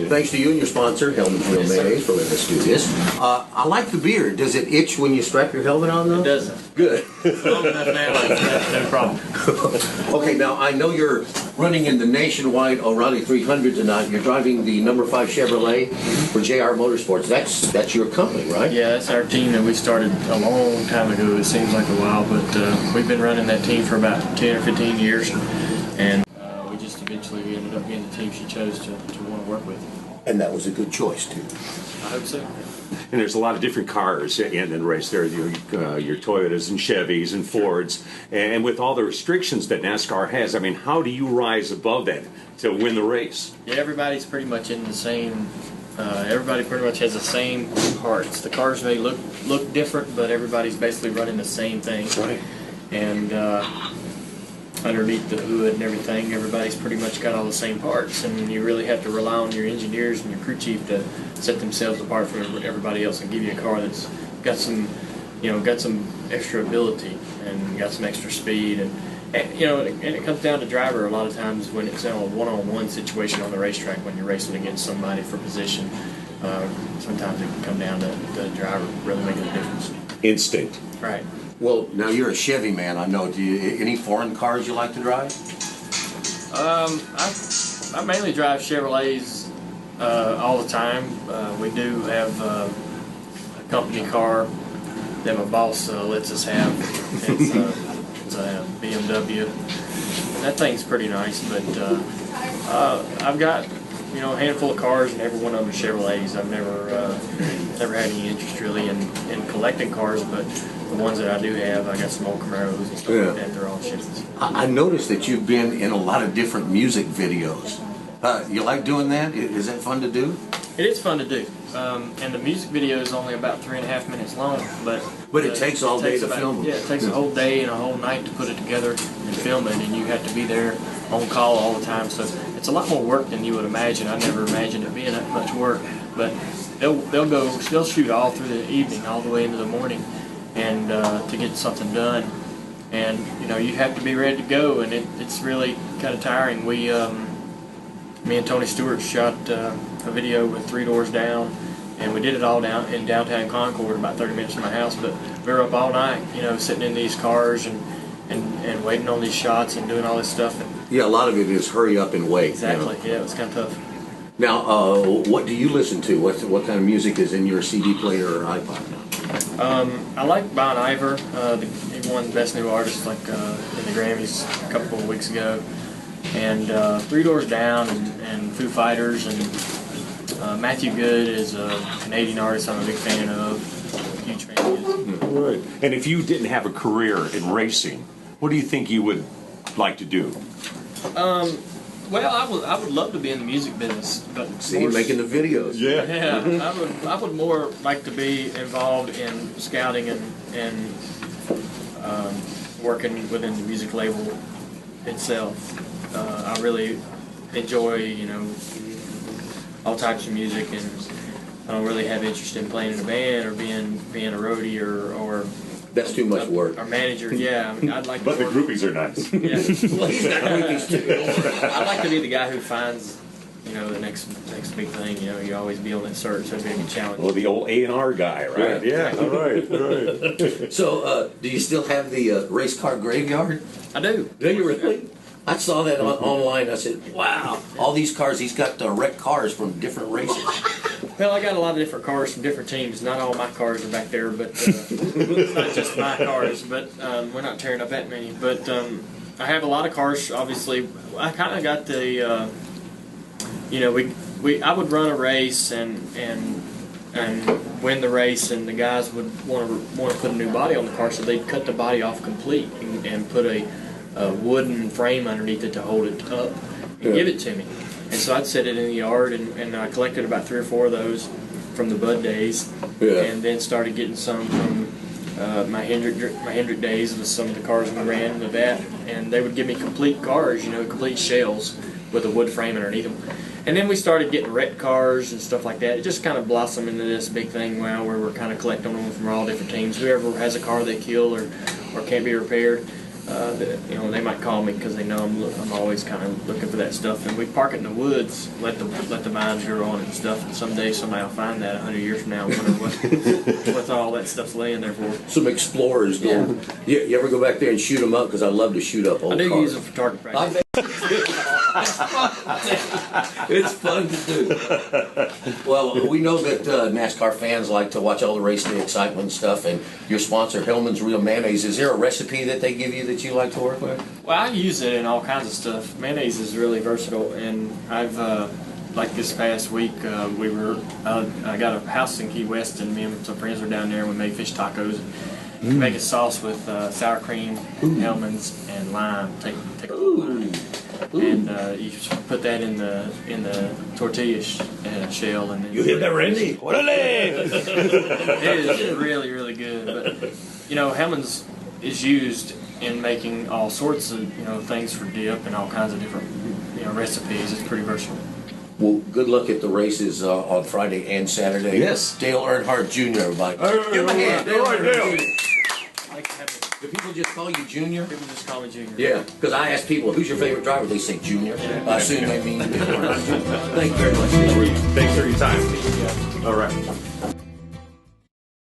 Thanks to you and your sponsor, Helmet Real Mayonnaise, for letting us do this. I like the beard. Does it itch when you strap your helmet on, though? It doesn't. Good. Long enough now, that's no problem. Okay, now I know you're running in the nationwide O'Reilly 300 tonight. You're driving the number 5 Chevrolet for JR Motorsports. That's your company, right? Yeah, that's our team that we started a long time ago. It seems like a while, but we've been running that team for about 10 or 15 years, and we just eventually ended up being the team she chose to want to work with. And that was a good choice, too. I hope so. And there's a lot of different cars in the race. There are your Toyotas and Chevys and Fords. And with all the restrictions that NASCAR has, I mean, how do you rise above that to win the race? Yeah, everybody's pretty much in the same, everybody pretty much has the same parts. The cars may look different, but everybody's basically running the same thing. Right. And underneath the hood and everything, everybody's pretty much got all the same parts, and you really have to rely on your engineers and your crew chief to set themselves apart from everybody else and give you a car that's got some, got some extra ability and got some extra speed, and it comes down to driver a lot of times when it's in a one-on-one situation on the racetrack when you're racing against somebody for position. Sometimes it can come down to the driver really making a difference. Instinct. Right. Well, now you're a Chevy man, I know. Do you any foreign cars you like to drive? I mainly drive Chevrolets all the time. We do have a company car that my boss lets us have. It's a BMW. That thing's pretty nice, but I've got a handful of cars, and every one of them are Chevrolets. I've never had any interest really in collecting cars, but the ones that I do have, I got some old Camaros and stuff like that. They're all Chevys. I noticed that you've been in a lot of different music videos. You like doing that? Is that fun to do? It is fun to do. And the music video is only about 3.5 minutes long, but it takes all day to film them. Yeah, it takes a whole day and a whole night to put it together and film it, and you have to be there on call all the time. So it's a lot more work than you would imagine. I never imagined it being that much work, but they'll shoot all through the evening, all the way into the morning, and to get something done. And you have to be ready to go, and it's really kind of tiring. Me and Tony Stewart shot a video with 3 doors down, and we did it all down in downtown Concord, about 30 minutes from my house. But we were up all night, sitting in these cars and waiting on these shots and doing all this stuff. And yeah, a lot of it is hurry up and wait. exactly. Yeah, it was kind of tough. Now, what do you listen to? What kind of music is in your CD player or iPod now? I like Bon Iver. He won Best New Artist in the Grammys a couple of weeks ago. And 3 Doors Down and Foo Fighters, and Matthew Good is a Canadian artist I'm a big fan of, huge fan of his. Right. And if you didn't have a career in racing, what do you think you would like to do? Well, I would love to be in the music business, but Making the videos. Yeah, I would more like to be involved in scouting and working within the music label itself. I really enjoy, all types of music, and I don't really have interest in playing in a band or being a roadie or That's too much work. Or manager. Yeah, I mean, I'd like. But to the groupies are nice. Yeah. Well, he's got groupies too. I'd like to be the guy who finds, the next big thing. You always be on that search. So it'd be a challenge. Well, the old A&R guy, right? Yeah. All right. So, do you still have the race car graveyard? I do. Do you really? I saw that online. I said, wow, all these cars, he's got wrecked cars from different races. Well, I got a lot of different cars from different teams. Not all my cars are back there, but it's not just my cars. But we're not tearing up that many. But I have a lot of cars, obviously. I kind of got the, I would run a race and win the race, and the guys would want to put a new body on the car, so they'd cut the body off complete and put a wooden frame underneath it to hold it up and give it to me. And so I'd set it in the yard, and I collected about 3 or 4 of those from the Bud days, and then started getting some from my Hendrick days with some of the cars we ran with that, and they would give me complete cars, complete shells with a wood frame underneath them. And then we started getting wrecked cars and stuff like that. It just kind of blossomed into this big thing now where we're kind of collecting them from all different teams. Whoever has a car they kill or can't be repaired, they might call me because they know I'm always kind of looking for that stuff. And we park it in the woods, let the vines grow on it and stuff. And someday somebody will find that 100 years from now, and wonder what all that stuff's laying there for. Some explorers going. Yeah. You ever go back there and shoot them up? Because I love to shoot up old I do cars. use them for target practice. It's fun to do. Well, we know that NASCAR fans like to watch all the racing, the excitement and stuff, and your sponsor, Hellman's Real Mayonnaise, is there a recipe that they give you that you like to work with? Well, I use it in all kinds of stuff. Mayonnaise is really versatile, and I've like this past week, I got a house in Key West, and me and some friends were down there, and we made fish tacos. We make a sauce with sour cream, Hellman's, and lime. Take a little lime. And you just put that in the tortilla shell, and then You hit that, Randy? it is really, really good. But Hellman's is used in making all sorts of things for dip and all kinds of different recipes. It's pretty versatile. Well, good luck at the races on Friday and Saturday. Yes. Dale Earnhardt Jr., everybody. Give him a hand. Dale Earnhardt Jr. Like to have it. Do people just call you Junior? People just call me Junior. Yeah, because I ask people, who's your favorite driver? They say Junior. I assume they mean Dale Earnhardt Jr. Thank you very much, Dale. Thanks for your time. Yeah. All right.